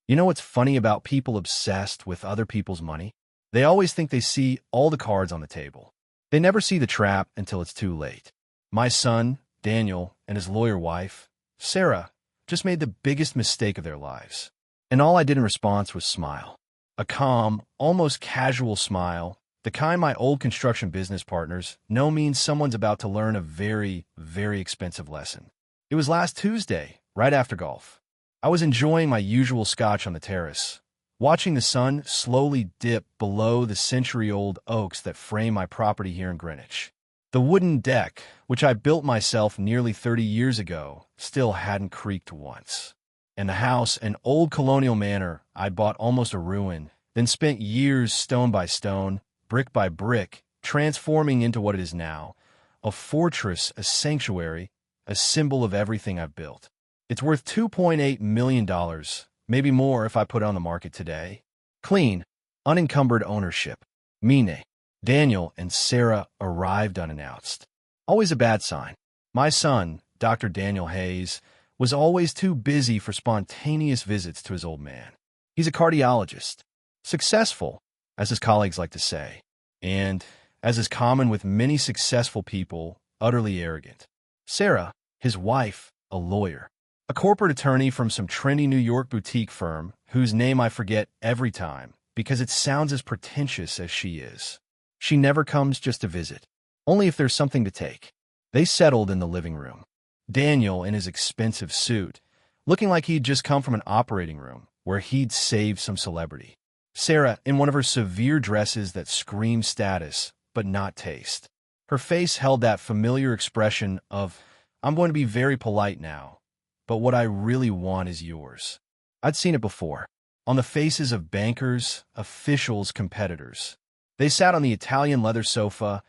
You know what's funny about people obsessed with other people's money? They always think they see all the cards on the table. They never see the trap until it's too late. My son, Daniel, and his lawyer wife, Sarah, just made the biggest mistake of their lives. And all I did in response was smile. A calm, almost casual smile, the kind my old construction business partners know means someone's about to learn a very, very expensive lesson. It was last Tuesday, right after golf. I was enjoying my usual scotch on the terrace, watching the sun slowly dip below the century-old oaks that frame my property here in Greenwich. The wooden deck, which I built myself nearly 30 years ago, still hadn't creaked once. And the house, an old colonial manor I'd bought almost a ruin, then spent years stone by stone, brick by brick, transforming into what it is now, a fortress, a sanctuary, a symbol of everything I've built. It's worth $2.8 million, maybe more if I put it on the market today. Clean, unencumbered ownership. Mine, Daniel, and Sarah arrived unannounced. Always a bad sign. My son, Dr. Daniel Hayes, was always too busy for spontaneous visits to his old man. He's a cardiologist. Successful, as his colleagues like to say, and, as is common with many successful people, utterly arrogant. Sarah, his wife, a lawyer. A corporate attorney from some trendy New York boutique firm whose name I forget every time because it sounds as pretentious as she is. She never comes just to visit, only if there's something to take. They settled in the living room. Daniel in his expensive suit, looking like he'd just come from an operating room where he'd saved some celebrity. Sarah in one of her severe dresses that screamed status, but not taste. Her face held that familiar expression of, I'm going to be very polite now, but what I really want is yours. I'd seen it before, on the faces of bankers, officials, competitors. They sat on the Italian leather sofa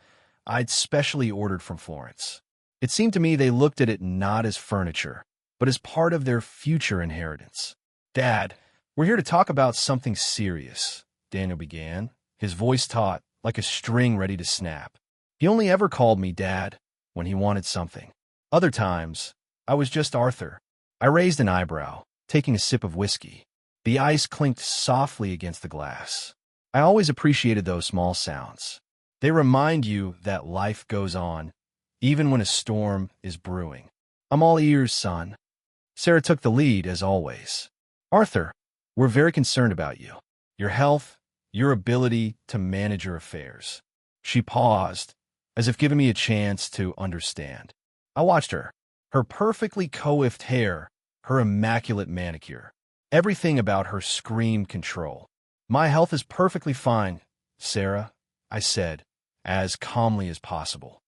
I'd specially ordered from Florence. It seemed to me they looked at it not as furniture, but as part of their future inheritance. Dad, we're here to talk about something serious, Daniel began, his voice taut, like a string ready to snap. He only ever called me Dad when he wanted something. Other times, I was just Arthur. I raised an eyebrow, taking a sip of whiskey. The ice clinked softly against the glass. I always appreciated those small sounds. They remind you that life goes on, even when a storm is brewing. I'm all ears, son. Sarah took the lead, as always. Arthur, we're very concerned about you. Your health, your ability to manage your affairs. She paused, as if giving me a chance to understand. I watched her. Her perfectly coiffed hair, her immaculate manicure. Everything about her screamed control. My health is perfectly fine, Sarah, I said, as calmly as possible.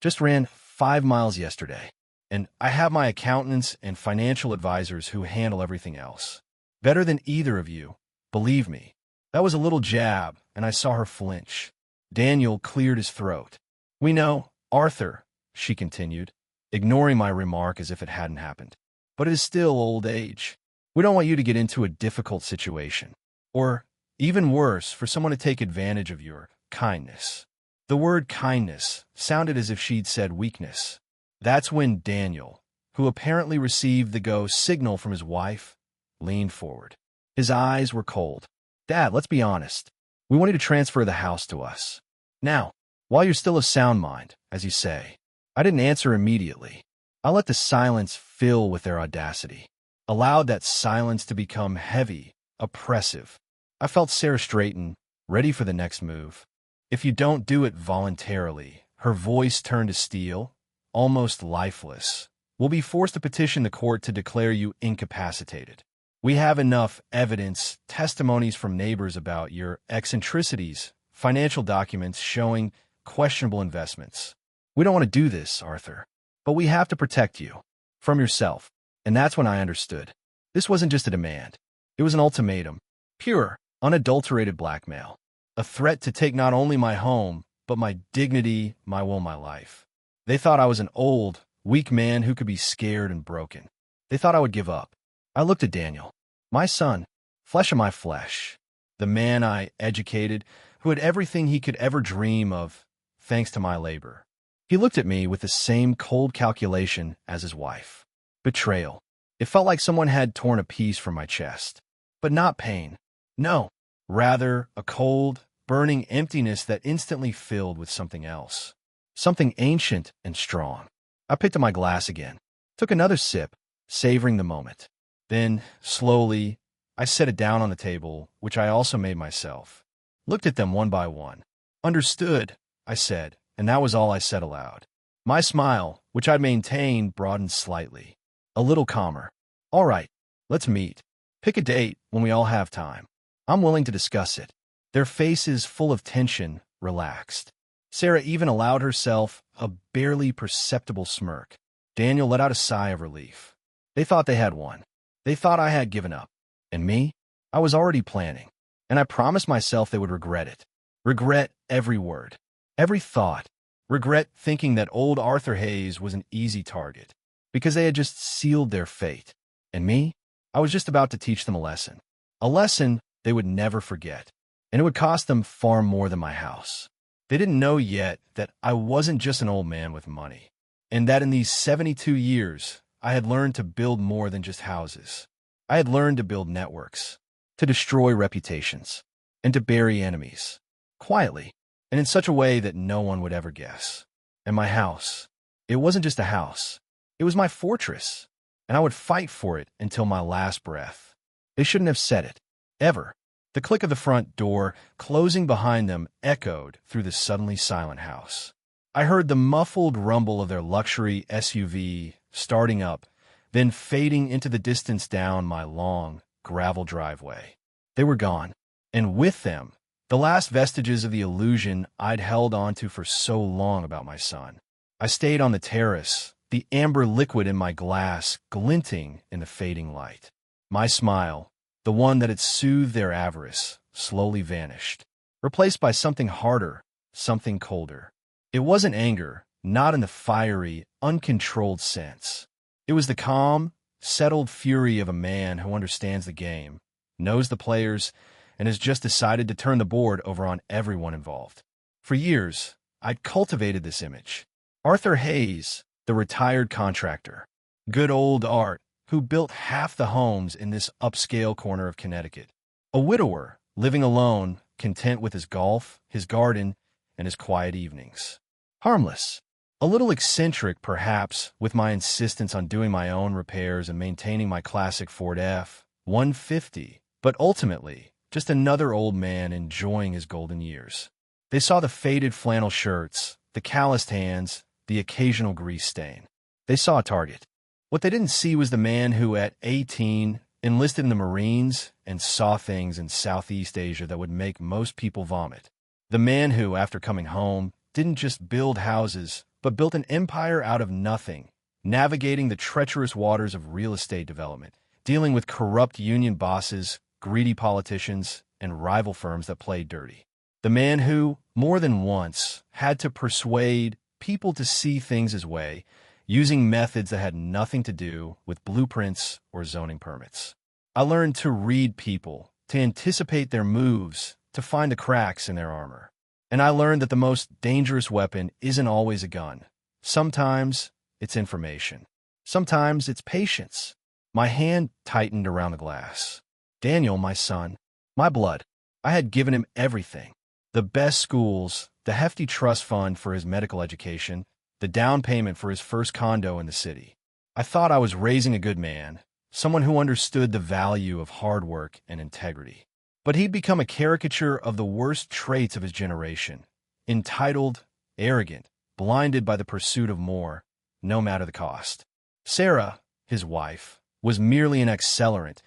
Just ran 5 miles yesterday, and I have my accountants and financial advisors who handle everything else. Better than either of you, believe me. That was a little jab, and I saw her flinch. Daniel cleared his throat. We know, Arthur, she continued, ignoring my remark as if it hadn't happened. But it is still old age. We don't want you to get into a difficult situation. Or, even worse, for someone to take advantage of your kindness. The word kindness sounded as if she'd said weakness. That's when Daniel, who apparently received the go signal from his wife, leaned forward. His eyes were cold. Dad, let's be honest. We want you to transfer the house to us. Now, while you're still of sound mind, as you say. I didn't answer immediately. I let the silence fill with their audacity. Allowed that silence to become heavy, oppressive. I felt Sarah straighten, ready for the next move. If you don't do it voluntarily, her voice turned to steel, almost lifeless. We'll be forced to petition the court to declare you incapacitated. We have enough evidence, testimonies from neighbors about your eccentricities, financial documents showing questionable investments. We don't want to do this, Arthur, but we have to protect you from yourself. And that's when I understood. This wasn't just a demand. It was an ultimatum. Pure, unadulterated blackmail. A threat to take not only my home, but my dignity, my will, my life. They thought I was an old, weak man who could be scared and broken. They thought I would give up. I looked at Daniel, my son, flesh of my flesh, the man I educated, who had everything he could ever dream of, thanks to my labor. He looked at me with the same cold calculation as his wife. Betrayal. It felt like someone had torn a piece from my chest. but not pain. No, rather a cold, burning emptiness that instantly filled with something else. Something ancient and strong. I picked up my glass again, took another sip, savoring the moment. Then, slowly, I set it down on the table, which I also made myself. Looked at them one by one. Understood, I said, and that was all I said aloud. My smile, which I'd maintained, broadened slightly. A little calmer. All right, let's meet. Pick a date when we all have time. I'm willing to discuss it. Their faces, full of tension, relaxed. Sarah even allowed herself a barely perceptible smirk. Daniel let out a sigh of relief. They thought they had won. They thought I had given up. And me? I was already planning. And I promised myself they would regret it. Regret every word. Every thought. Regret thinking that old Arthur Hayes was an easy target. Because they had just sealed their fate. And me? I was just about to teach them a lesson. A lesson they would never forget. And it would cost them far more than my house. They didn't know yet that I wasn't just an old man with money. And that in these 72 years, I had learned to build more than just houses. I had learned to build networks, to destroy reputations, and to bury enemies. Quietly, and in such a way that no one would ever guess. And my house, it wasn't just a house. It was my fortress, and I would fight for it until my last breath. They shouldn't have said it, ever. The click of the front door, closing behind them, echoed through the suddenly silent house. I heard the muffled rumble of their luxury SUV starting up, then fading into the distance down my long, gravel driveway. They were gone, and with them, the last vestiges of the illusion I'd held onto for so long about my son. I stayed on the terrace, the amber liquid in my glass glinting in the fading light. My smile, the one that had soothed their avarice, slowly vanished, replaced by something harder, something colder. It wasn't anger, not in the fiery, uncontrolled sense. It was the calm, settled fury of a man who understands the game, knows the players, and has just decided to turn the board over on everyone involved. For years, I'd cultivated this image. Arthur Hayes, the retired contractor. Good old Art, who built half the homes in this upscale corner of Connecticut. A widower, living alone, content with his golf, his garden, and his quiet evenings. Harmless. A little eccentric, perhaps, with my insistence on doing my own repairs and maintaining my classic Ford F-150, but ultimately, just another old man enjoying his golden years. They saw the faded flannel shirts, the calloused hands, the occasional grease stain. They saw a target. What they didn't see was the man who, at 18, enlisted in the Marines and saw things in Southeast Asia that would make most people vomit. The man who, after coming home, didn't just build houses, but built an empire out of nothing, navigating the treacherous waters of real estate development, dealing with corrupt union bosses, greedy politicians, and rival firms that played dirty. The man who, more than once, had to persuade people to see things his way, using methods that had nothing to do with blueprints or zoning permits. I learned to read people, to anticipate their moves, to find the cracks in their armor. And I learned that the most dangerous weapon isn't always a gun. Sometimes it's information. Sometimes it's patience. My hand tightened around the glass. Daniel, my son, my blood. I had given him everything. The best schools, the hefty trust fund for his medical education, the down payment for his first condo in the city. I thought I was raising a good man, someone who understood the value of hard work and integrity. But he'd become a caricature of the worst traits of his generation. Entitled, arrogant, blinded by the pursuit of more, no matter the cost. Sarah, his wife, was merely an accelerant,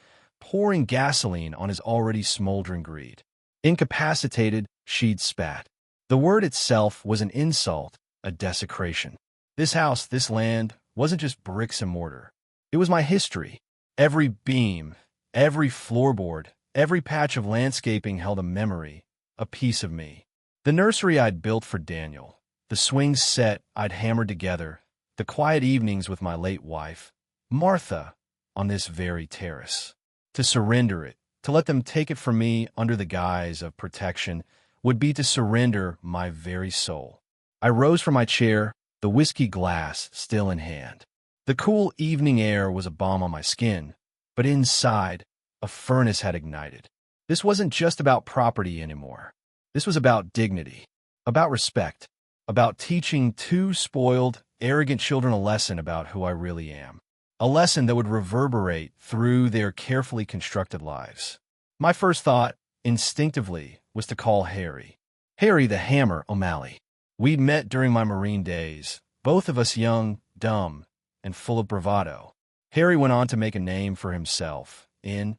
pouring gasoline on his already smoldering greed. Incapacitated, she'd spat. The word itself was an insult, a desecration. This house, this land, wasn't just bricks and mortar. It was my history. Every beam, every floorboard, every patch of landscaping held a memory, a piece of me. The nursery I'd built for Daniel, the swing set I'd hammered together, the quiet evenings with my late wife, Martha, on this very terrace. To surrender it, to let them take it from me under the guise of protection, would be to surrender my very soul. I rose from my chair, the whiskey glass still in hand. The cool evening air was a balm on my skin, but inside, a furnace had ignited. This wasn't just about property anymore. This was about dignity, about respect, about teaching two spoiled, arrogant children a lesson about who I really am. A lesson that would reverberate through their carefully constructed lives. My first thought, instinctively, was to call Harry. Harry the Hammer O'Malley. We'd met during my Marine days, both of us young, dumb, and full of bravado. Harry went on to make a name for himself in,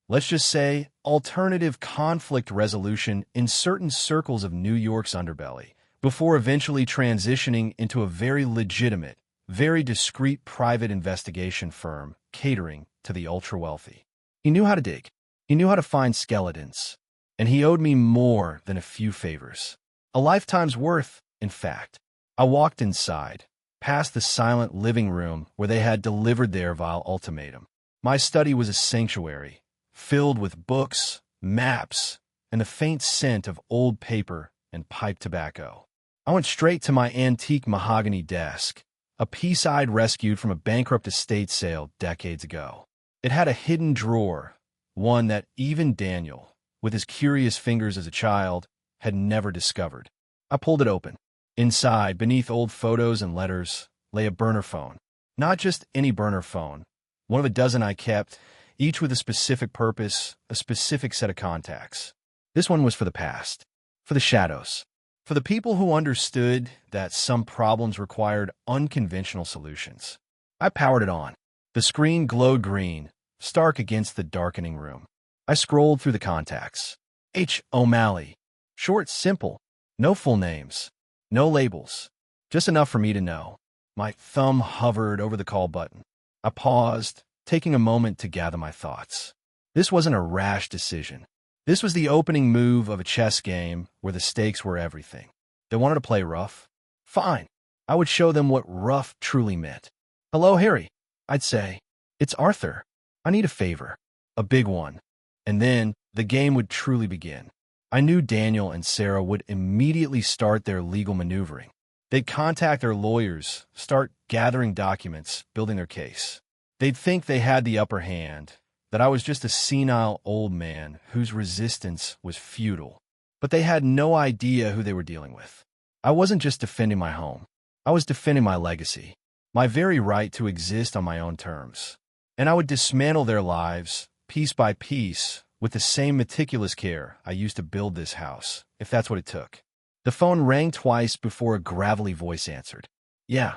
let's just say, alternative conflict resolution in certain circles of New York's underbelly, before eventually transitioning into a very legitimate, very discreet private investigation firm catering to the ultra-wealthy. He knew how to dig. He knew how to find skeletons. And he owed me more than a few favors. A lifetime's worth, in fact. I walked inside, past the silent living room where they had delivered their vile ultimatum. My study was a sanctuary, filled with books, maps, and the faint scent of old paper and pipe tobacco. I went straight to my antique mahogany desk, a piece I'd rescued from a bankrupt estate sale decades ago. It had a hidden drawer, one that even Daniel, with his curious fingers as a child, had never discovered. I pulled it open. Inside, beneath old photos and letters, lay a burner phone. Not just any burner phone, one of a dozen I kept, each with a specific purpose, a specific set of contacts. This one was for the past, for the shadows, for the people who understood that some problems required unconventional solutions. I powered it on. The screen glowed green, stark against the darkening room. I scrolled through the contacts. H. O'Malley. Short, simple. No full names. No labels. Just enough for me to know. My thumb hovered over the call button. I paused, taking a moment to gather my thoughts. This wasn't a rash decision. This was the opening move of a chess game where the stakes were everything. They wanted to play rough? Fine. I would show them what rough truly meant. Hello, Harry. I'd say. It's Arthur. I need a favor. A big one. And then the game would truly begin. I knew Daniel and Sarah would immediately start their legal maneuvering. They'd contact their lawyers, start gathering documents, building their case. They'd think they had the upper hand, that I was just a senile old man whose resistance was futile. But they had no idea who they were dealing with. I wasn't just defending my home. I was defending my legacy, my very right to exist on my own terms. And I would dismantle their lives, piece by piece, with the same meticulous care I used to build this house, if that's what it took. The phone rang twice before a gravelly voice answered. Yeah.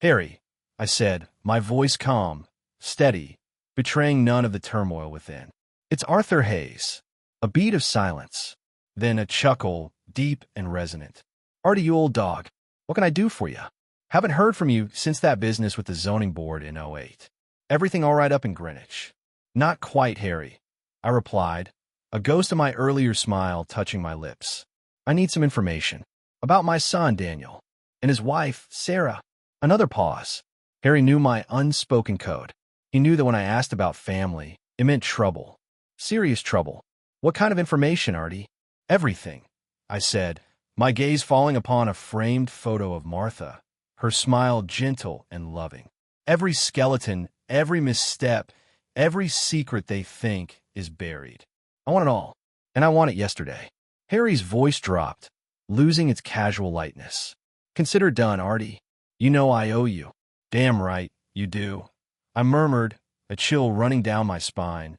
Harry, I said, my voice calm, steady, betraying none of the turmoil within. It's Arthur Hayes. A beat of silence, then a chuckle, deep and resonant. Artie, you old dog, what can I do for you? Haven't heard from you since that business with the zoning board in '08. Everything all right up in Greenwich? Not quite, Harry, I replied, a ghost of my earlier smile touching my lips. I need some information about my son, Daniel, and his wife, Sarah. Another pause. Harry knew my unspoken code. He knew that when I asked about family, it meant trouble. Serious trouble. What kind of information, Artie? Everything, I said, my gaze falling upon a framed photo of Martha, her smile gentle and loving. Every skeleton, every misstep, every secret they think is buried. I want it all, and I want it yesterday. Harry's voice dropped, losing its casual lightness. Consider done, Artie. You know I owe you. Damn right, you do. I murmured, a chill running down my spine,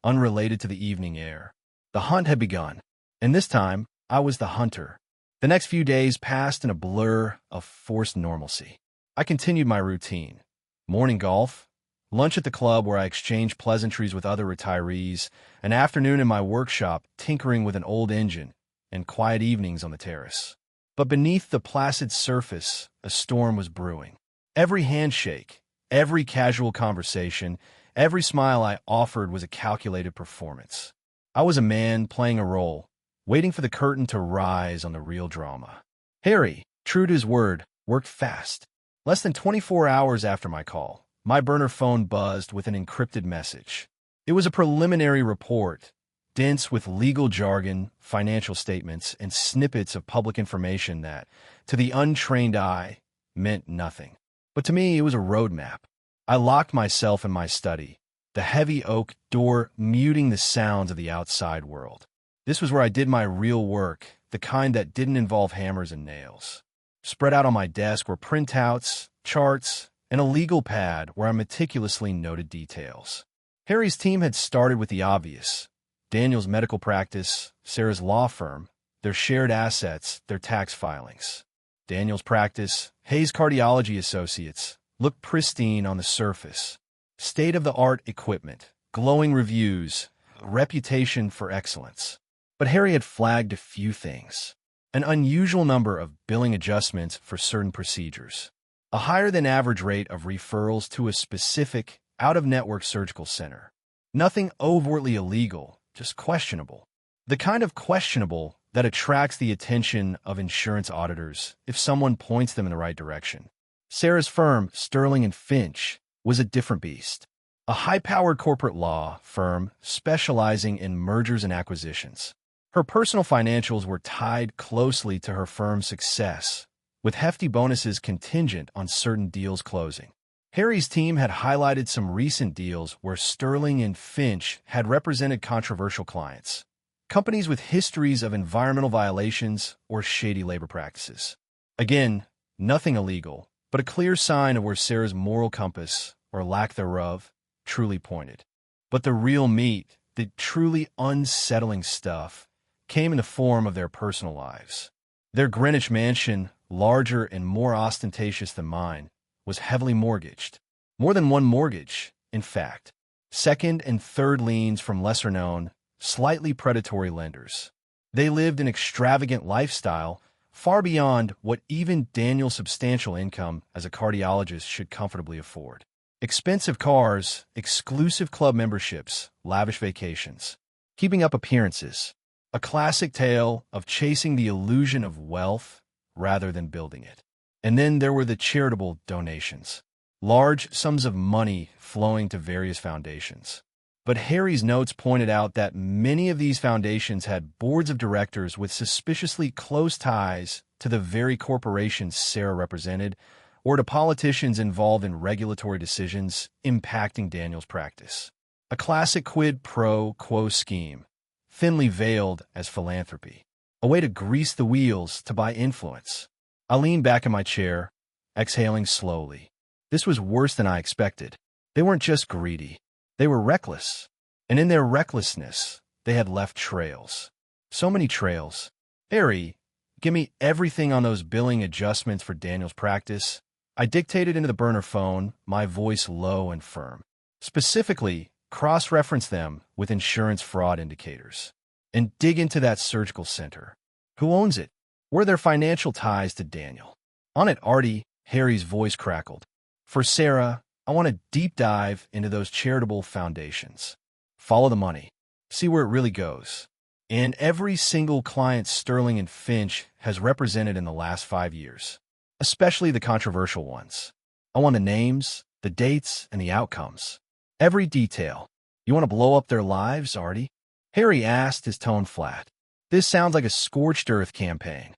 unrelated to the evening air. The hunt had begun, and this time I was the hunter. The next few days passed in a blur of forced normalcy. I continued my routine. Morning golf, lunch at the club where I exchanged pleasantries with other retirees, an afternoon in my workshop tinkering with an old engine, and quiet evenings on the terrace. But beneath the placid surface, a storm was brewing. Every handshake, every casual conversation, every smile I offered was a calculated performance. I was a man playing a role, waiting for the curtain to rise on the real drama. Harry, true to his word, worked fast. Less than 24 hours after my call, my burner phone buzzed with an encrypted message. It was a preliminary report, dense with legal jargon, financial statements, and snippets of public information that, to the untrained eye, meant nothing. But to me, it was a roadmap. I locked myself in my study, the heavy oak door muting the sounds of the outside world. This was where I did my real work, the kind that didn't involve hammers and nails. Spread out on my desk were printouts, charts, and a legal pad where I meticulously noted details. Harry's team had started with the obvious: Daniel's medical practice, Sarah's law firm, their shared assets, their tax filings. Daniel's practice, Hayes Cardiology Associates, looked pristine on the surface. State-of-the-art equipment, glowing reviews, a reputation for excellence. But Harry had flagged a few things. An unusual number of billing adjustments for certain procedures. A higher-than-average rate of referrals to a specific, out-of-network surgical center. Nothing overtly illegal, just questionable. The kind of questionable that attracts the attention of insurance auditors if someone points them in the right direction. Sarah's firm, Sterling & Finch, was a different beast. A high-powered corporate law firm specializing in mergers and acquisitions. Her personal financials were tied closely to her firm's success, with hefty bonuses contingent on certain deals closing. Harry's team had highlighted some recent deals where Sterling & Finch had represented controversial clients. Companies with histories of environmental violations or shady labor practices. Again, nothing illegal, but a clear sign of where Sarah's moral compass, or lack thereof, truly pointed. But the real meat, the truly unsettling stuff, came in the form of their personal lives. Their Greenwich mansion, larger and more ostentatious than mine, was heavily mortgaged. More than one mortgage, in fact. Second and third liens from lesser-known, slightly predatory lenders. They lived an extravagant lifestyle far beyond what even Daniel's substantial income as a cardiologist should comfortably afford. Expensive cars, exclusive club memberships, lavish vacations. Keeping up appearances. A classic tale of chasing the illusion of wealth rather than building it. And then there were the charitable donations. Large sums of money flowing to various foundations. But Harry's notes pointed out that many of these foundations had boards of directors with suspiciously close ties to the very corporations Sarah represented, or to politicians involved in regulatory decisions impacting Daniel's practice. A classic quid pro quo scheme, thinly veiled as philanthropy. A way to grease the wheels to buy influence. I leaned back in my chair, exhaling slowly. This was worse than I expected. They weren't just greedy. They were reckless. And in their recklessness, they had left trails. So many trails. Harry, give me everything on those billing adjustments for Daniel's practice. I dictated into the burner phone, my voice low and firm. Specifically, cross-reference them with insurance fraud indicators. And dig into that surgical center. Who owns it? What are their financial ties to Daniel? On it, Artie, Harry's voice crackled. For Sarah, I want a deep dive into those charitable foundations. Follow the money. See where it really goes. And every single client Sterling & Finch has represented in the last 5 years. Especially the controversial ones. I want the names, the dates, and the outcomes. Every detail. You want to blow up their lives, Artie? Harry asked, his tone flat. This sounds like a scorched earth campaign.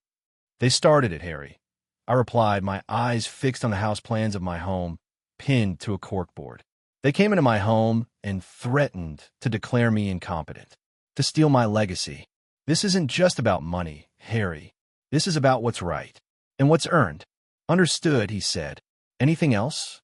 They started it, Harry. I replied, my eyes fixed on the house plans of my home, pinned to a corkboard. They came into my home and threatened to declare me incompetent, to steal my legacy. This isn't just about money, Harry. This is about what's right, and what's earned. Understood, he said. Anything else?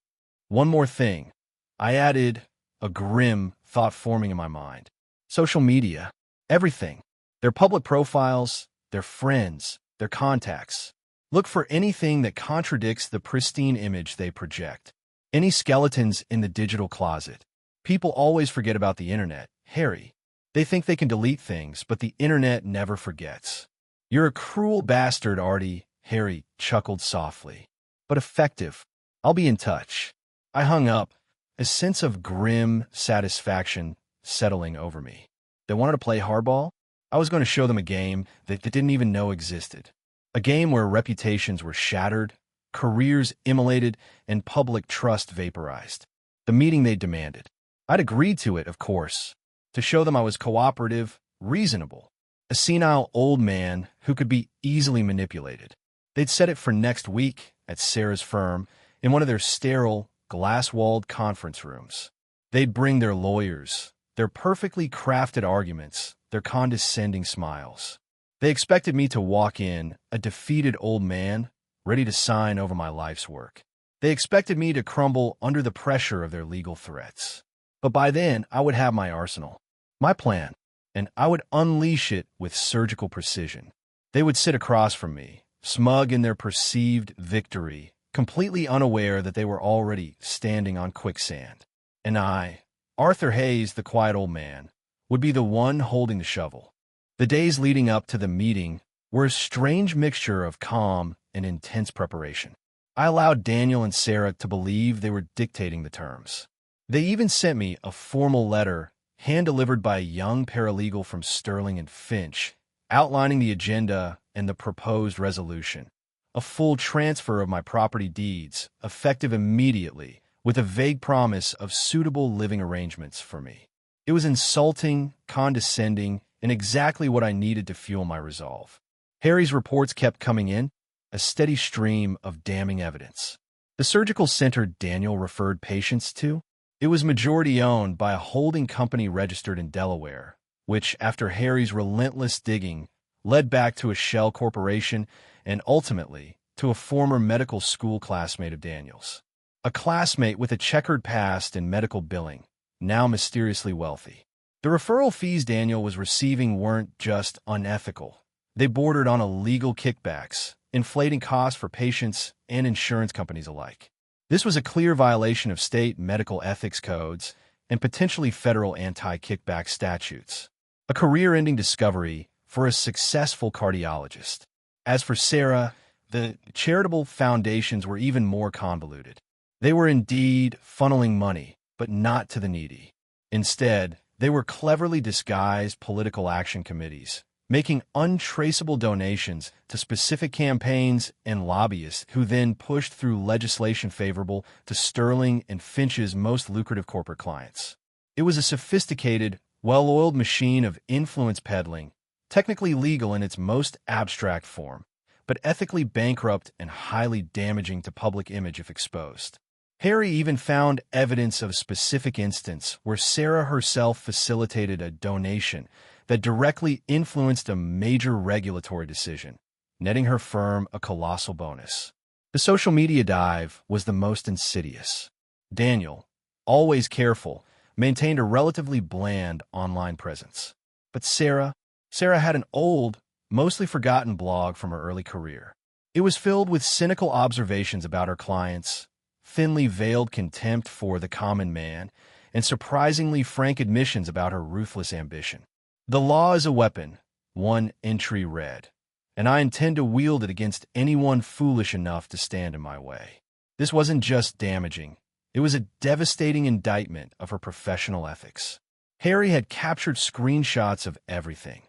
One more thing. I added, a grim thought forming in my mind. Social media. Everything. Their public profiles, their friends, their contacts. Look for anything that contradicts the pristine image they project. Any skeletons in the digital closet. People always forget about the internet, Harry. They think they can delete things, but the internet never forgets. You're a cruel bastard, Artie, Harry chuckled softly. But effective. I'll be in touch. I hung up, a sense of grim satisfaction settling over me. They wanted to play hardball? I was going to show them a game that they didn't even know existed. A game where reputations were shattered, careers immolated, and public trust vaporized. The meeting they demanded. I'd agreed to it, of course, to show them I was cooperative, reasonable, a senile old man who could be easily manipulated. They'd set it for next week at Sarah's firm in one of their sterile, glass-walled conference rooms. They'd bring their lawyers, their perfectly crafted arguments, their condescending smiles. They expected me to walk in, a defeated old man, ready to sign over my life's work. They expected me to crumble under the pressure of their legal threats. But by then, I would have my arsenal, my plan, and I would unleash it with surgical precision. They would sit across from me, smug in their perceived victory, completely unaware that they were already standing on quicksand. And I, Arthur Hayes, the quiet old man, would be the one holding the shovel. The days leading up to the meeting were a strange mixture of calm and intense preparation. I allowed Daniel and Sarah to believe they were dictating the terms. They even sent me a formal letter, hand-delivered by a young paralegal from Sterling and Finch, outlining the agenda and the proposed resolution. A full transfer of my property deeds, effective immediately, with a vague promise of suitable living arrangements for me. It was insulting, condescending, and exactly what I needed to fuel my resolve. Harry's reports kept coming in, a steady stream of damning evidence. The surgical center Daniel referred patients to, it was majority-owned by a holding company registered in Delaware, which, after Harry's relentless digging, led back to a shell corporation and ultimately to a former medical school classmate of Daniel's. A classmate with a checkered past in medical billing, now mysteriously wealthy. The referral fees Daniel was receiving weren't just unethical. They bordered on illegal kickbacks, inflating costs for patients and insurance companies alike. This was a clear violation of state medical ethics codes and potentially federal anti-kickback statutes. A career-ending discovery for a successful cardiologist. As for Sarah, the charitable foundations were even more convoluted. They were indeed funneling money, but not to the needy. Instead, they were cleverly disguised political action committees, making untraceable donations to specific campaigns and lobbyists who then pushed through legislation favorable to Sterling and Finch's most lucrative corporate clients. It was a sophisticated, well-oiled machine of influence peddling, technically legal in its most abstract form, but ethically bankrupt and highly damaging to public image if exposed. Harry even found evidence of a specific instance where Sarah herself facilitated a donation that directly influenced a major regulatory decision, netting her firm a colossal bonus. The social media dive was the most insidious. Daniel, always careful, maintained a relatively bland online presence. But Sarah had an old, mostly forgotten blog from her early career. It was filled with cynical observations about her clients, thinly veiled contempt for the common man, and surprisingly frank admissions about her ruthless ambition. The law is a weapon, one entry read, and I intend to wield it against anyone foolish enough to stand in my way. This wasn't just damaging. It was a devastating indictment of her professional ethics. Harry had captured screenshots of everything,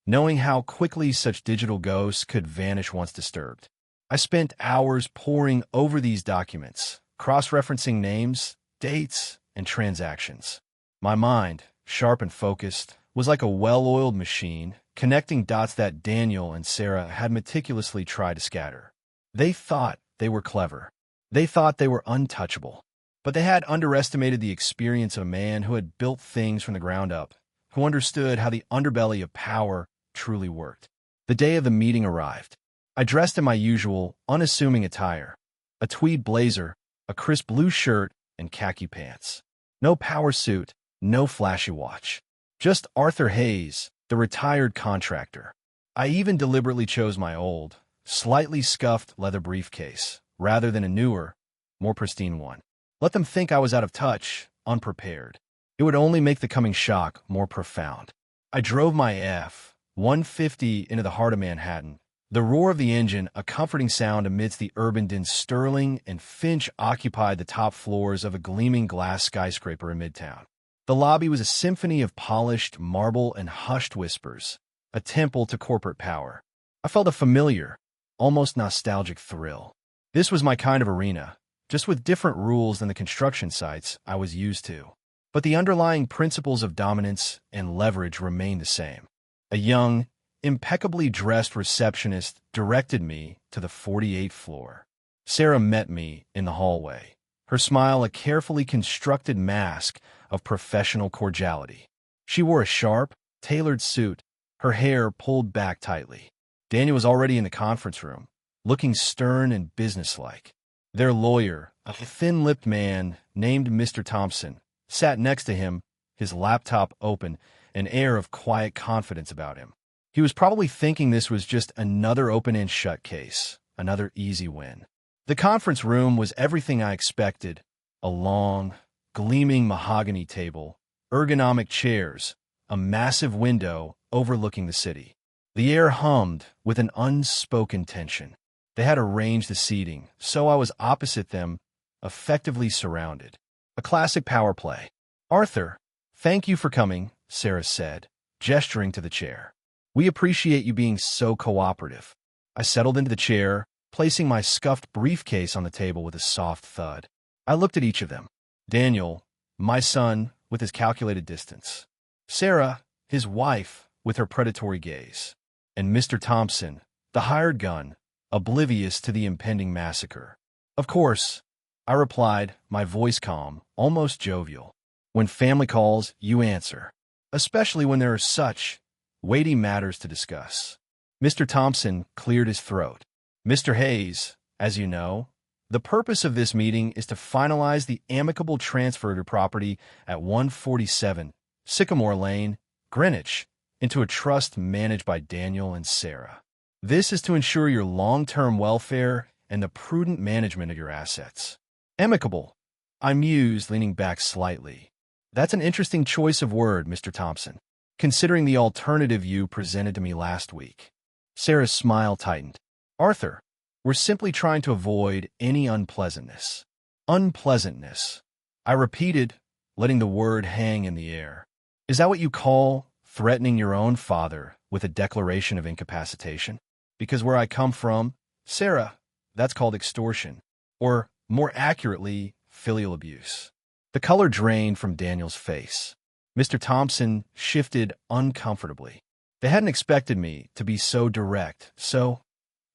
knowing how quickly such digital ghosts could vanish once disturbed. I spent hours poring over these documents, cross-referencing names, dates, and transactions. My mind, sharp and focused, was like a well-oiled machine, connecting dots that Daniel and Sarah had meticulously tried to scatter. They thought they were clever. They thought they were untouchable. But they had underestimated the experience of a man who had built things from the ground up, who understood how the underbelly of power truly worked. The day of the meeting arrived. I dressed in my usual, unassuming attire, a tweed blazer, a crisp blue shirt, and khaki pants. No power suit, no flashy watch. Just Arthur Hayes, the retired contractor. I even deliberately chose my old, slightly scuffed leather briefcase, rather than a newer, more pristine one. Let them think I was out of touch, unprepared. It would only make the coming shock more profound. I drove my F-150 into the heart of Manhattan. The roar of the engine, a comforting sound amidst the urban din. Sterling and Finch occupied the top floors of a gleaming glass skyscraper in Midtown. The lobby was a symphony of polished marble and hushed whispers, a temple to corporate power. I felt a familiar, almost nostalgic thrill. This was my kind of arena, just with different rules than the construction sites I was used to. But the underlying principles of dominance and leverage remained the same. A young, impeccably dressed receptionist directed me to the 48th floor. Sarah met me in the hallway, her smile a carefully constructed mask of professional cordiality. She wore a sharp, tailored suit, her hair pulled back tightly. Daniel was already in the conference room, looking stern and businesslike. Their lawyer, a thin-lipped man named Mr. Thompson, sat next to him, his laptop open, an air of quiet confidence about him. He was probably thinking this was just another open-and-shut case, another easy win. The conference room was everything I expected: a long, gleaming mahogany table, ergonomic chairs, a massive window overlooking the city. The air hummed with an unspoken tension. They had arranged the seating, so I was opposite them, effectively surrounded. A classic power play. "Arthur, thank you for coming," Sarah said, gesturing to the chair. "We appreciate you being so cooperative." I settled into the chair, placing my scuffed briefcase on the table with a soft thud. I looked at each of them. Daniel, my son, with his calculated distance. Sarah, his wife, with her predatory gaze. And Mr. Thompson, the hired gun, oblivious to the impending massacre. "Of course," I replied, my voice calm, almost jovial. "When family calls, you answer. Especially when there are such weighty matters to discuss." Mr. Thompson cleared his throat. "Mr. Hayes, as you know, the purpose of this meeting is to finalize the amicable transfer to property at 147 Sycamore Lane, Greenwich, into a trust managed by Daniel and Sarah. This is to ensure your long-term welfare and the prudent management of your assets." "Amicable," I mused, leaning back slightly. "That's an interesting choice of word, Mr. Thompson, considering the alternative you presented to me last week." Sarah's smile tightened. "Arthur, we're simply trying to avoid any unpleasantness." "Unpleasantness," I repeated, letting the word hang in the air. "Is that what you call threatening your own father with a declaration of incapacitation? Because where I come from, Sarah, that's called extortion, or, more accurately, filial abuse." The color drained from Daniel's face. Mr. Thompson shifted uncomfortably. They hadn't expected me to be so direct, so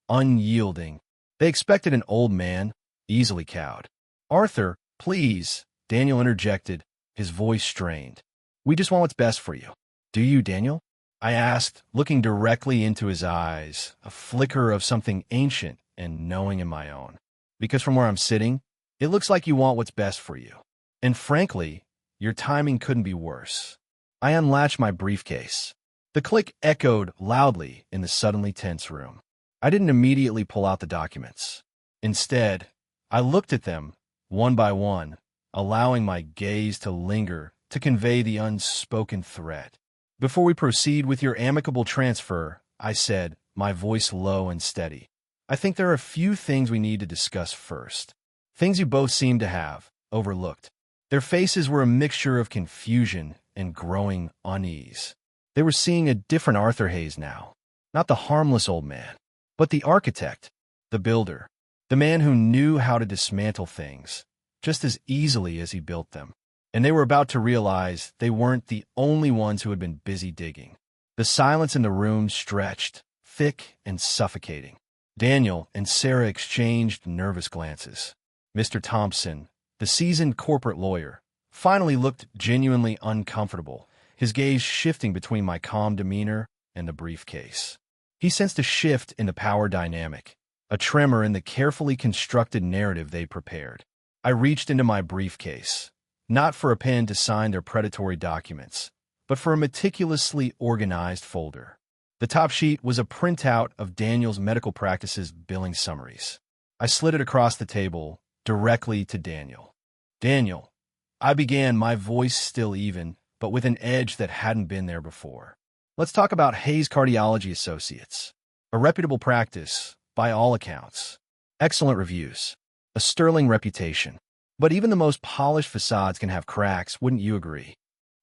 unyielding. They expected an old man, easily cowed. "Arthur, please," Daniel interjected, his voice strained. "We just want what's best for you." "Do you, Daniel?" I asked, looking directly into his eyes, a flicker of something ancient and knowing in my own. "Because from where I'm sitting, it looks like you want what's best for you. And frankly, your timing couldn't be worse." I unlatched my briefcase. The click echoed loudly in the suddenly tense room. I didn't immediately pull out the documents. Instead, I looked at them, one by one, allowing my gaze to linger to convey the unspoken threat. "Before we proceed with your amicable transfer," I said, my voice low and steady, "I think there are a few things we need to discuss first. Things you both seem to have overlooked." Their faces were a mixture of confusion and growing unease. They were seeing a different Arthur Hayes now. Not the harmless old man, but the architect, the builder, the man who knew how to dismantle things just as easily as he built them. And they were about to realize they weren't the only ones who had been busy digging. The silence in the room stretched, thick and suffocating. Daniel and Sarah exchanged nervous glances. Mr. Thompson, the seasoned corporate lawyer, finally looked genuinely uncomfortable, his gaze shifting between my calm demeanor and the briefcase. He sensed a shift in the power dynamic, a tremor in the carefully constructed narrative they prepared. I reached into my briefcase, not for a pen to sign their predatory documents, but for a meticulously organized folder. The top sheet was a printout of Daniel's medical practice's billing summaries. I slid it across the table, directly to Daniel. "Daniel," I began, my voice still even, but with an edge that hadn't been there before. "Let's talk about Hayes Cardiology Associates. A reputable practice, by all accounts. Excellent reviews. A sterling reputation. But even the most polished facades can have cracks, wouldn't you agree?"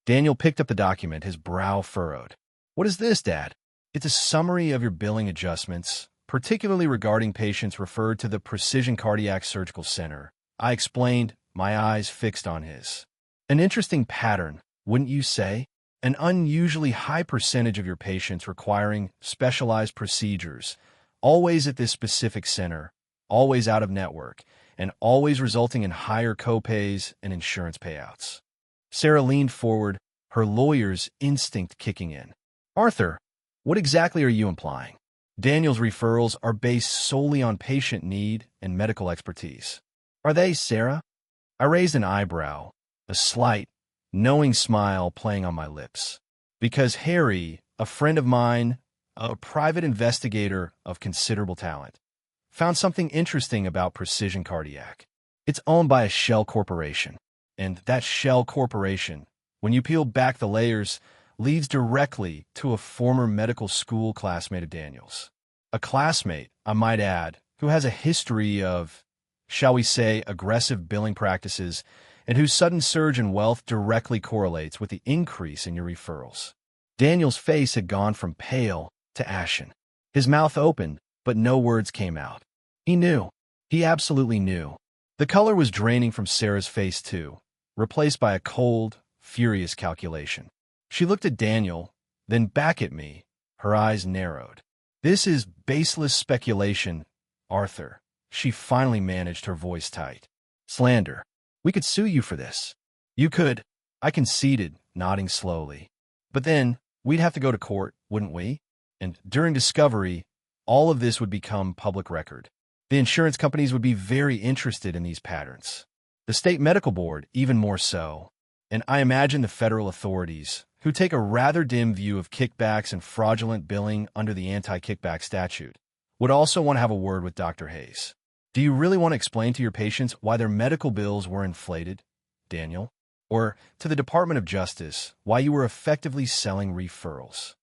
Daniel picked up the document, his brow furrowed. "What is this, Dad?" "It's a summary of your billing adjustments, particularly regarding patients referred to the Precision Cardiac Surgical Center," I explained, my eyes fixed on his. "An interesting pattern, wouldn't you say? An unusually high percentage of your patients requiring specialized procedures, always at this specific center, always out of network, and always resulting in higher copays and insurance payouts." Sarah leaned forward, her lawyer's instinct kicking in. Arthur, what exactly are you implying? Daniel's referrals are based solely on patient need and medical expertise. Are they, Sarah? I raised an eyebrow, a slight, knowing smile playing on my lips. Because Harry, a friend of mine, a private investigator of considerable talent, found something interesting about Precision Cardiac. It's owned by a shell corporation, and that shell corporation, when you peel back the layers, leads directly to a former medical school classmate of Daniel's. A classmate, I might add, who has a history of, shall we say, aggressive billing practices, and whose sudden surge in wealth directly correlates with the increase in your referrals. Daniel's face had gone from pale to ashen. His mouth opened, but no words came out. He knew. He absolutely knew. The color was draining from Sarah's face too, replaced by a cold, furious calculation. She looked at Daniel, then back at me, her eyes narrowed. This is baseless speculation, Arthur. She finally managed her voice tight. Slander. We could sue you for this. You could. I conceded, nodding slowly. But then, we'd have to go to court, wouldn't we? And during discovery, all of this would become public record. The insurance companies would be very interested in these patterns. The state medical board, even more so. And I imagine the federal authorities, who take a rather dim view of kickbacks and fraudulent billing under the anti-kickback statute, would also want to have a word with Dr. Hayes. Do you really want to explain to your patients why their medical bills were inflated, Daniel? Or to the Department of Justice, why you were effectively selling referrals?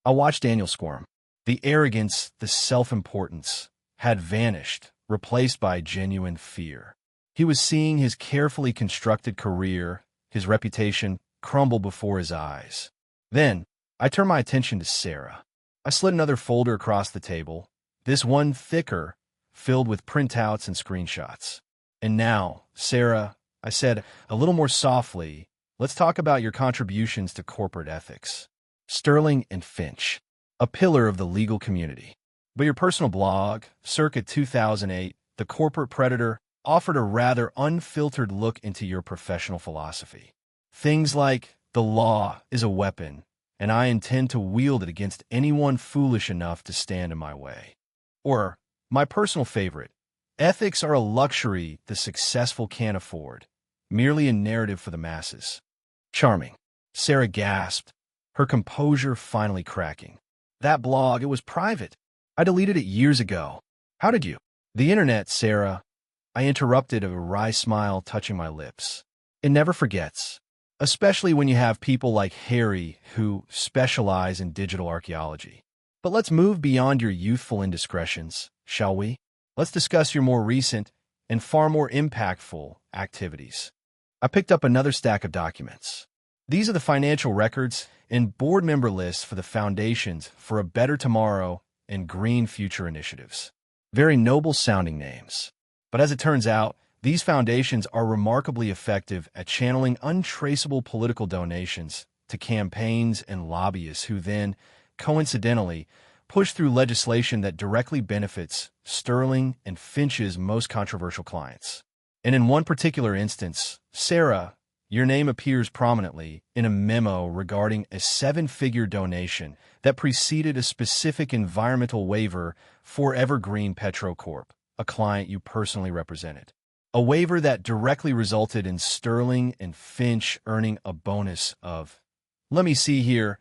I watched Daniel squirm. The arrogance, the self-importance, had vanished, replaced by genuine fear. He was seeing his carefully constructed career, his reputation, crumble before his eyes. Then, I turned my attention to Sarah. I slid another folder across the table, this one thicker, filled with printouts and screenshots. And now, Sarah, I said, a little more softly, let's talk about your contributions to corporate ethics. Sterling and Finch, a pillar of the legal community. But your personal blog, circa 2008, The Corporate Predator, offered a rather unfiltered look into your professional philosophy. Things like, the law is a weapon, and I intend to wield it against anyone foolish enough to stand in my way. Or, my personal favorite, ethics are a luxury the successful can't afford, merely a narrative for the masses. Charming. Sarah gasped, her composure finally cracking. That blog, it was private. I deleted it years ago. How did you? The internet, Sarah. I interrupted, a wry smile touching my lips. It never forgets, especially when you have people like Harry who specialize in digital archaeology. But let's move beyond your youthful indiscretions, shall we? Let's discuss your more recent and far more impactful activities. I picked up another stack of documents. These are the financial records and board member lists for the foundations for a Better Tomorrow and Green Future initiatives. Very noble-sounding names. But as it turns out, these foundations are remarkably effective at channeling untraceable political donations to campaigns and lobbyists who then, coincidentally, push through legislation that directly benefits Sterling and Finch's most controversial clients. And in one particular instance, Sarah, your name appears prominently in a memo regarding a 7-figure donation that preceded a specific environmental waiver for Evergreen Petro Corp, a client you personally represented. A waiver that directly resulted in Sterling and Finch earning a bonus of, let me see here,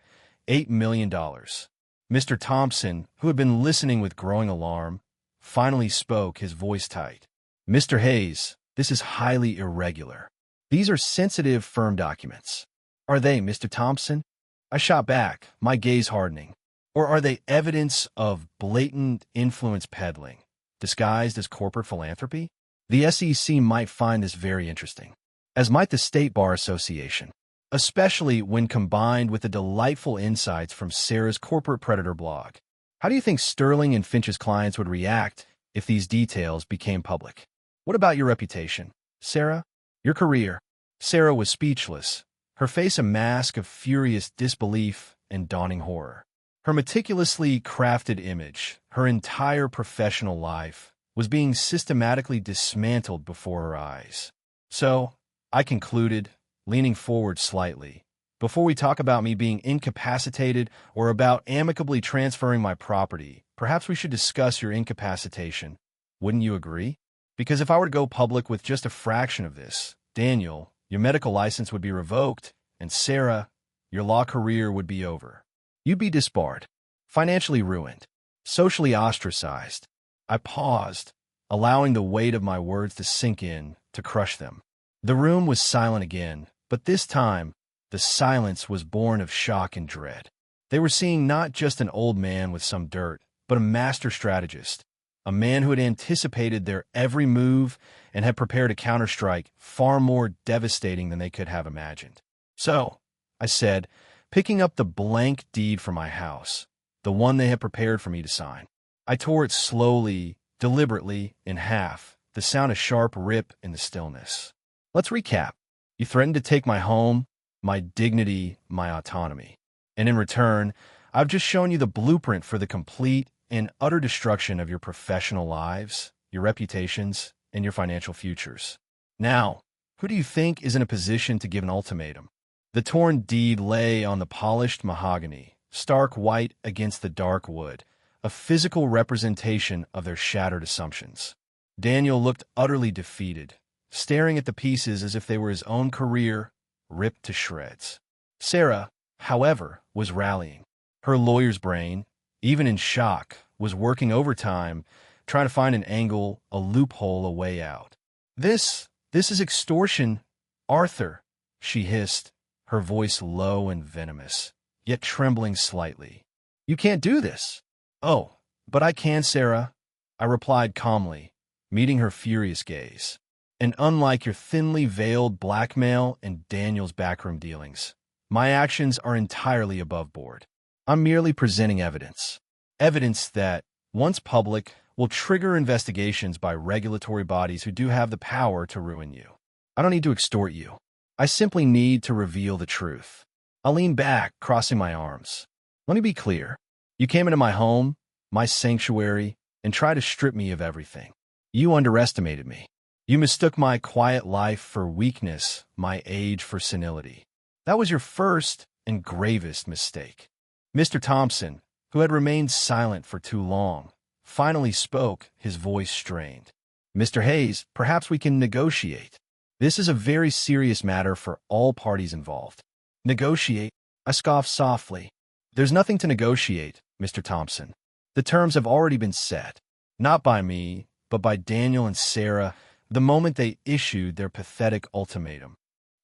$8 million. Mr. Thompson, who had been listening with growing alarm, finally spoke, his voice tight. Mr. Hayes, this is highly irregular. These are sensitive firm documents. Are they, Mr. Thompson? I shot back, my gaze hardening. Or are they evidence of blatant influence peddling, disguised as corporate philanthropy? The SEC might find this very interesting, as might the State Bar Association, especially when combined with the delightful insights from Sarah's Corporate Predator blog. How do you think Sterling and Finch's clients would react if these details became public? What about your reputation, Sarah? Your career? Sarah was speechless, her face a mask of furious disbelief and dawning horror. Her meticulously crafted image, her entire professional life, was being systematically dismantled before her eyes. So, I concluded, leaning forward slightly. Before we talk about me being incapacitated or about amicably transferring my property, perhaps we should discuss your incapacitation. Wouldn't you agree? Because if I were to go public with just a fraction of this, Daniel, your medical license would be revoked, and Sarah, your law career would be over. You'd be disbarred, financially ruined, socially ostracized. I paused, allowing the weight of my words to sink in, to crush them. The room was silent again, but this time, the silence was born of shock and dread. They were seeing not just an old man with some dirt, but a master strategist, a man who had anticipated their every move and had prepared a counterstrike far more devastating than they could have imagined. "So," I said, picking up the blank deed from my house, the one they had prepared for me to sign. I tore it slowly, deliberately, in half, the sound a sharp rip in the stillness. "Let's recap. You threatened to take my home, my dignity, my autonomy. And in return, I've just shown you the blueprint for the complete and utter destruction of your professional lives, your reputations, and your financial futures. Now, who do you think is in a position to give an ultimatum?" The torn deed lay on the polished mahogany, stark white against the dark wood, a physical representation of their shattered assumptions. Daniel looked utterly defeated, staring at the pieces as if they were his own career, ripped to shreds. Sarah, however, was rallying. Her lawyer's brain, even in shock, was working overtime, trying to find an angle, a loophole, a way out. This is extortion, Arthur," she hissed, her voice low and venomous, yet trembling slightly. "You can't do this." "Oh, but I can, Sarah," I replied calmly, meeting her furious gaze. "And unlike your thinly veiled blackmail and Daniel's backroom dealings, my actions are entirely above board. I'm merely presenting evidence. Evidence that, once public, will trigger investigations by regulatory bodies who do have the power to ruin you. I don't need to extort you. I simply need to reveal the truth." I leaned back, crossing my arms. "Let me be clear. You came into my home, my sanctuary, and tried to strip me of everything. You underestimated me. You mistook my quiet life for weakness, my age for senility. That was your first and gravest mistake." Mr. Thompson, who had remained silent for too long, finally spoke, his voice strained. "Mr. Hayes, perhaps we can negotiate. This is a very serious matter for all parties involved." "Negotiate?" I scoffed softly. "There's nothing to negotiate, Mr. Thompson. The terms have already been set, not by me, but by Daniel and Sarah, the moment they issued their pathetic ultimatum."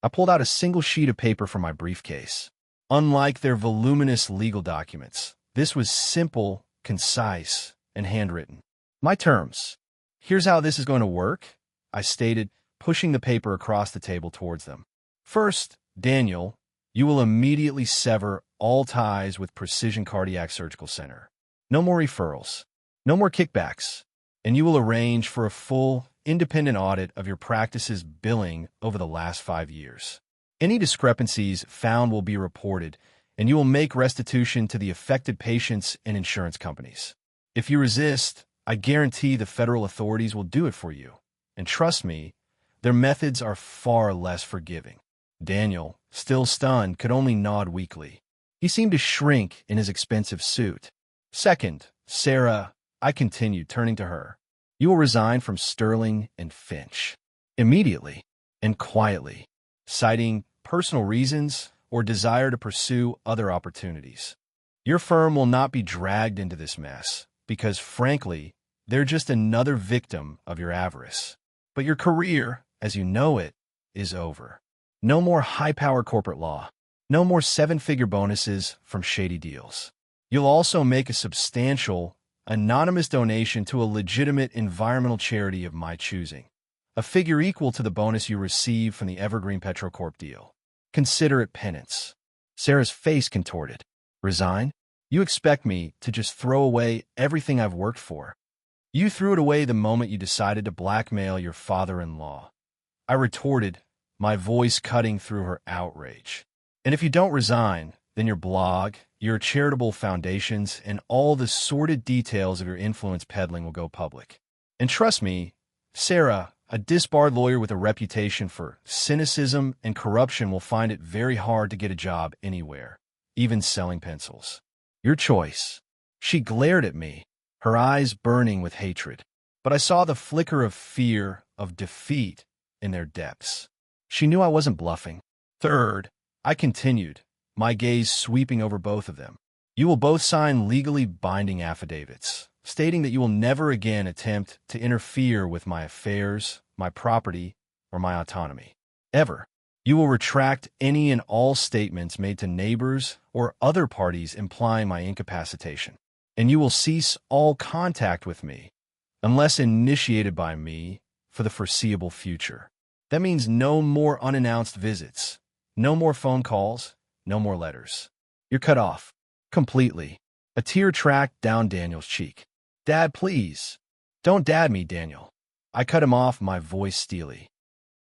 I pulled out a single sheet of paper from my briefcase. Unlike their voluminous legal documents, this was simple, concise, and handwritten. "My terms. Here's how this is going to work," I stated, pushing the paper across the table towards them. "First, Daniel, you will immediately sever all ties with Precision Cardiac Surgical Center. No more referrals, no more kickbacks, and you will arrange for a full, independent audit of your practice's billing over the last 5 years. Any discrepancies found will be reported, and you will make restitution to the affected patients and insurance companies. If you resist, I guarantee the federal authorities will do it for you. And trust me, their methods are far less forgiving." Daniel, still stunned, could only nod weakly. He seemed to shrink in his expensive suit. "Second, Sarah," I continued, turning to her, "you will resign from Sterling and Finch. Immediately and quietly, citing personal reasons or desire to pursue other opportunities. Your firm will not be dragged into this mess, because, frankly, they're just another victim of your avarice. But your career, as you know it, is over. No more high-power corporate law. No more 7-figure bonuses from shady deals. You'll also make a substantial, anonymous donation to a legitimate environmental charity of my choosing, a figure equal to the bonus you received from the Evergreen Petrocorp deal. Consider it penance." Sarah's face contorted. "Resign? You expect me to just throw away everything I've worked for? You threw it away the moment you decided to blackmail your father-in-law." I retorted, my voice cutting through her outrage. "And if you don't resign, then your blog, your charitable foundations, and all the sordid details of your influence peddling will go public. And trust me, Sarah, a disbarred lawyer with a reputation for cynicism and corruption will find it very hard to get a job anywhere, even selling pencils. Your choice. She glared at me, her eyes burning with hatred. But I saw the flicker of fear, of defeat, in their depths. She knew I wasn't bluffing. Third, I continued, my gaze sweeping over both of them. You will both sign legally binding affidavits, stating that you will never again attempt to interfere with my affairs, my property, or my autonomy. Ever. You will retract any and all statements made to neighbors or other parties implying my incapacitation. And you will cease all contact with me, unless initiated by me, for the foreseeable future. That means no more unannounced visits, no more phone calls, no more letters. You're cut off. Completely. A tear tracked down Daniel's cheek. Dad, please. Don't dad me, Daniel. I cut him off, my voice steely.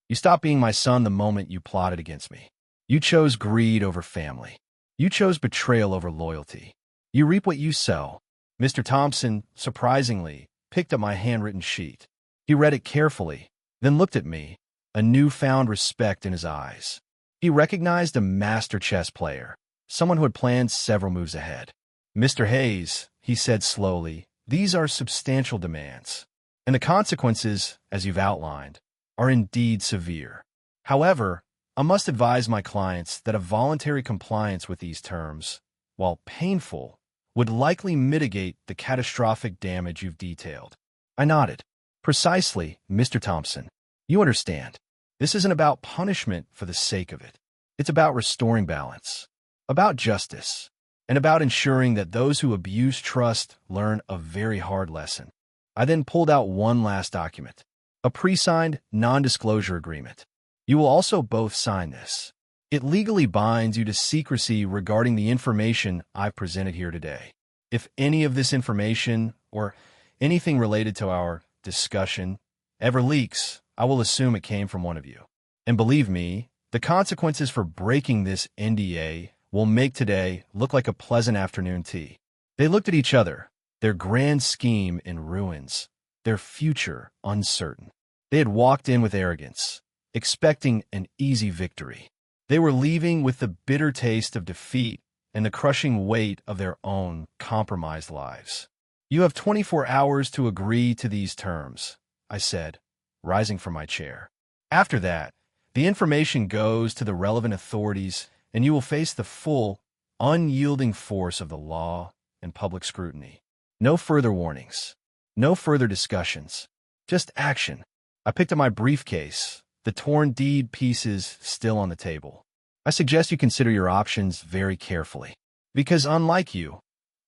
You stopped being my son the moment you plotted against me. You chose greed over family. You chose betrayal over loyalty. You reap what you sow. Mr. Thompson, surprisingly, picked up my handwritten sheet. He read it carefully, then looked at me, a newfound respect in his eyes. He recognized a master chess player, someone who had planned several moves ahead. Mr. Hayes, he said slowly, these are substantial demands, and the consequences, as you've outlined, are indeed severe. However, I must advise my clients that a voluntary compliance with these terms, while painful, would likely mitigate the catastrophic damage you've detailed. I nodded. Precisely, Mr. Thompson. You understand. This isn't about punishment for the sake of it. It's about restoring balance, about justice, and about ensuring that those who abuse trust learn a very hard lesson. I then pulled out one last document, a pre-signed non-disclosure agreement. You will also both sign this. It legally binds you to secrecy regarding the information I've presented here today. If any of this information, or anything related to our discussion, ever leaks, I will assume it came from one of you. And believe me, the consequences for breaking this NDA will make today look like a pleasant afternoon tea. They looked at each other, their grand scheme in ruins, their future uncertain. They had walked in with arrogance, expecting an easy victory. They were leaving with the bitter taste of defeat and the crushing weight of their own compromised lives. You have 24 hours to agree to these terms, I said, rising from my chair. After that, the information goes to the relevant authorities, and you will face the full, unyielding force of the law and public scrutiny. No further warnings. No further discussions. Just action. I picked up my briefcase, the torn deed pieces still on the table. I suggest you consider your options very carefully, because unlike you,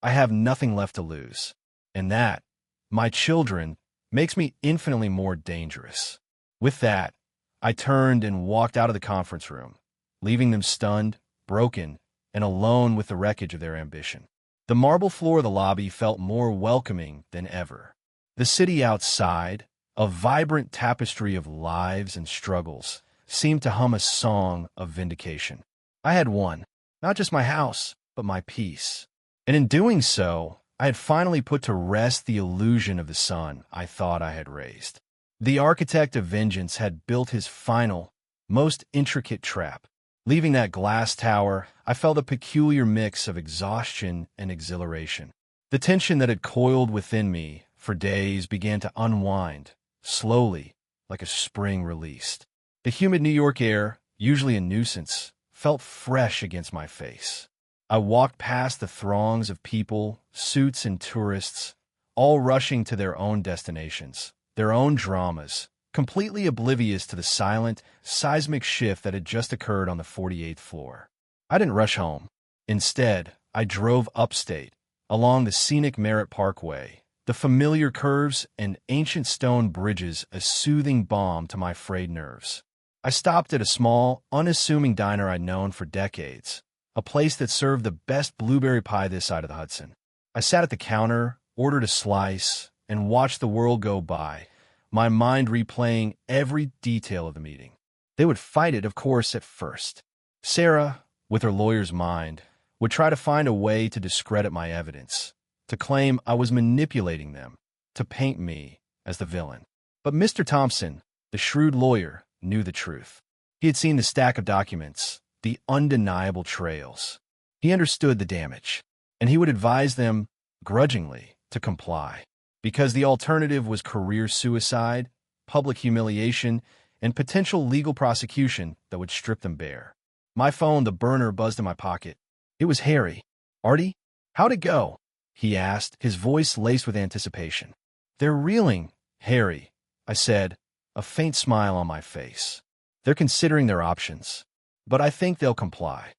I have nothing left to lose. And that, my children, makes me infinitely more dangerous. With that, I turned and walked out of the conference room, leaving them stunned, broken, and alone with the wreckage of their ambition. The marble floor of the lobby felt more welcoming than ever. The city outside, a vibrant tapestry of lives and struggles, seemed to hum a song of vindication. I had won, not just my house, but my peace. And in doing so, I had finally put to rest the illusion of the son I thought I had raised. The architect of vengeance had built his final, most intricate trap. Leaving that glass tower, I felt a peculiar mix of exhaustion and exhilaration. The tension that had coiled within me for days began to unwind, slowly, like a spring released. The humid New York air, usually a nuisance, felt fresh against my face. I walked past the throngs of people, suits and tourists, all rushing to their own destinations, their own dramas, completely oblivious to the silent, seismic shift that had just occurred on the 48th floor. I didn't rush home. Instead, I drove upstate, along the scenic Merritt Parkway, the familiar curves and ancient stone bridges a soothing balm to my frayed nerves. I stopped at a small, unassuming diner I'd known for decades, a place that served the best blueberry pie this side of the Hudson. I sat at the counter, ordered a slice, and watched the world go by, my mind replaying every detail of the meeting. They would fight it, of course, at first. Sarah, with her lawyer's mind, would try to find a way to discredit my evidence, to claim I was manipulating them, to paint me as the villain. But Mr. Thompson, The shrewd lawyer knew the truth. He had seen the stack of documents, the undeniable trails. He understood the damage, and he would advise them, grudgingly, to comply, because the alternative was career suicide, public humiliation, and potential legal prosecution that would strip them bare. My phone, the burner, buzzed in my pocket. It was Harry. "Artie, how'd it go?" he asked, his voice laced with anticipation. "They're reeling, Harry," I said, a faint smile on my face. "They're considering their options, but I think they'll comply."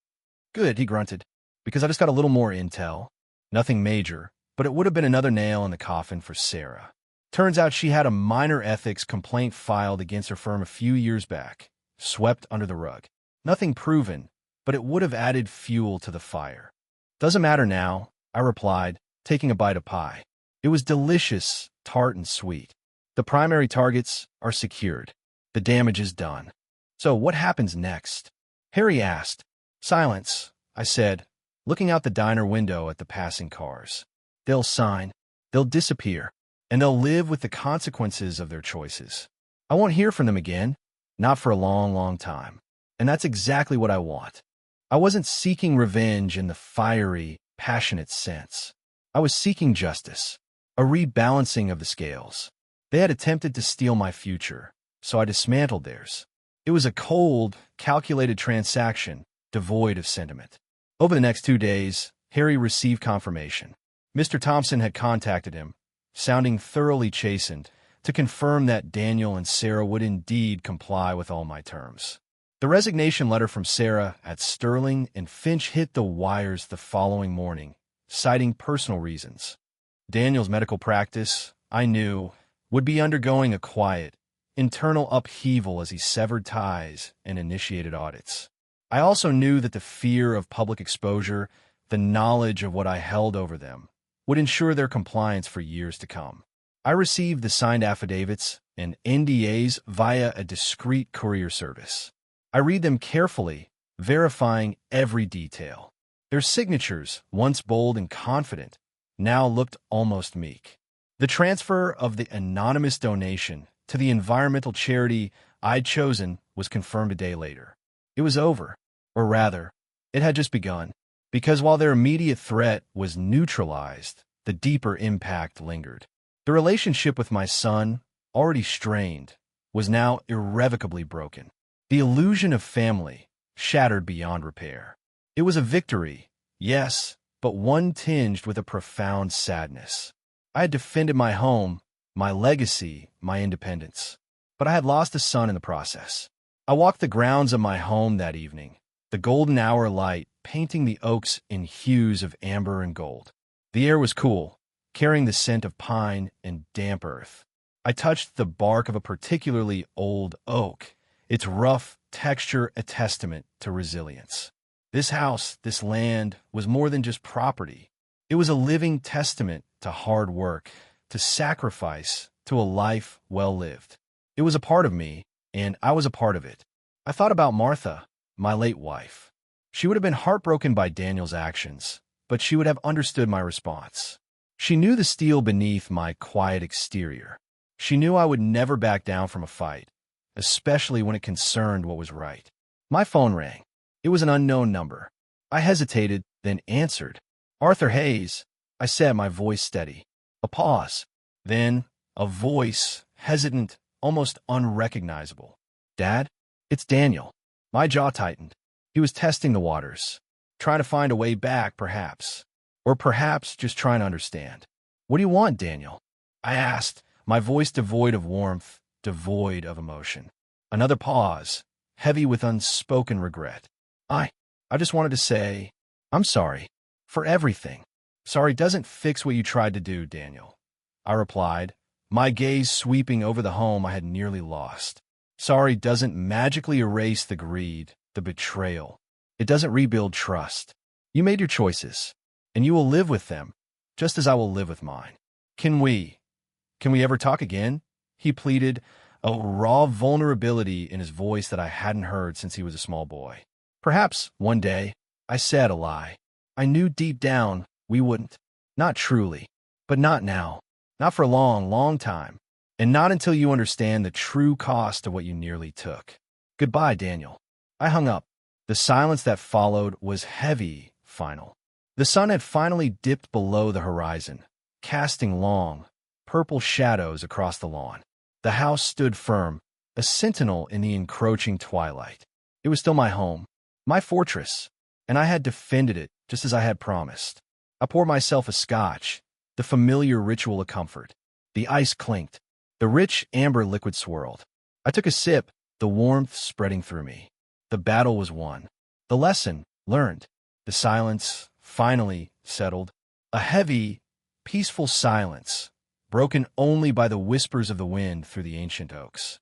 "Good," he grunted, "because I just got a little more intel. Nothing major, but it would have been another nail in the coffin for Sarah. Turns out she had a minor ethics complaint filed against her firm a few years back, swept under the rug. Nothing proven, but it would have added fuel to the fire." "Doesn't matter now," I replied, taking a bite of pie. It was delicious, tart and sweet. "The primary targets are secured. The damage is done." "So what happens next?" Harry asked. "Silence," I said, looking out the diner window at the passing cars. "They'll sign, they'll disappear, and they'll live with the consequences of their choices. I won't hear from them again, not for a long, long time. And that's exactly what I want." I wasn't seeking revenge in the fiery, passionate sense. I was seeking justice, a rebalancing of the scales. They had attempted to steal my future, so I dismantled theirs. It was a cold, calculated transaction, devoid of sentiment. Over the next 2 days, Harry received confirmation. Mr. Thompson had contacted him, sounding thoroughly chastened, to confirm that Daniel and Sarah would indeed comply with all my terms. The resignation letter from Sarah at Sterling and Finch hit the wires the following morning, citing personal reasons. Daniel's medical practice, I knew, would be undergoing a quiet, internal upheaval as he severed ties and initiated audits. I also knew that the fear of public exposure, the knowledge of what I held over them, would ensure their compliance for years to come. I received the signed affidavits and NDAs via a discreet courier service. I read them carefully, verifying every detail. Their signatures, once bold and confident, now looked almost meek. The transfer of the anonymous donation to the environmental charity I'd chosen was confirmed a day later. It was over, or rather, it had just begun, because while their immediate threat was neutralized, the deeper impact lingered. The relationship with my son, already strained, was now irrevocably broken. The illusion of family shattered beyond repair. It was a victory, yes, but one tinged with a profound sadness. I had defended my home, my legacy, my independence, but I had lost a son in the process. I walked the grounds of my home that evening, the golden hour light painting the oaks in hues of amber and gold. The air was cool, carrying the scent of pine and damp earth. I touched the bark of a particularly old oak, its rough texture a testament to resilience. This house, this land, was more than just property. It was a living testament to hard work, to sacrifice, to a life well lived. It was a part of me, and I was a part of it. I thought about Martha, my late wife. She would have been heartbroken by Daniel's actions, but she would have understood my response. She knew the steel beneath my quiet exterior. She knew I would never back down from a fight, especially when it concerned what was right. My phone rang. It was an unknown number. I hesitated, then answered. "Arthur Hayes," I said, my voice steady. A pause. Then, a voice, hesitant, almost unrecognizable. "Dad? It's Daniel." My jaw tightened. He was testing the waters, trying to find a way back, perhaps. Or perhaps just trying to understand. "What do you want, Daniel?" I asked, my voice devoid of warmth, devoid of emotion. Another pause, heavy with unspoken regret. I just wanted to say, I'm sorry. For everything. Sorry doesn't fix what you tried to do, Daniel. I replied, my gaze sweeping over the home I had nearly lost. Sorry doesn't magically erase the greed, the betrayal. It doesn't rebuild trust. You made your choices, and you will live with them, just as I will live with mine. Can we ever talk again? He pleaded, a raw vulnerability in his voice that I hadn't heard since he was a small boy. Perhaps one day, I said a lie. I knew deep down we wouldn't. Not truly, but not now. Not for a long, long time. And not until you understand the true cost of what you nearly took. Goodbye, Daniel. I hung up. The silence that followed was heavy, final. The sun had finally dipped below the horizon, casting long, purple shadows across the lawn. The house stood firm, a sentinel in the encroaching twilight. It was still my home, my fortress, and I had defended it just as I had promised. I poured myself a scotch, the familiar ritual of comfort. The ice clinked. The rich amber liquid swirled. I took a sip, the warmth spreading through me. The battle was won. The lesson learned. The silence finally settled. A heavy, peaceful silence, broken only by the whispers of the wind through the ancient oaks.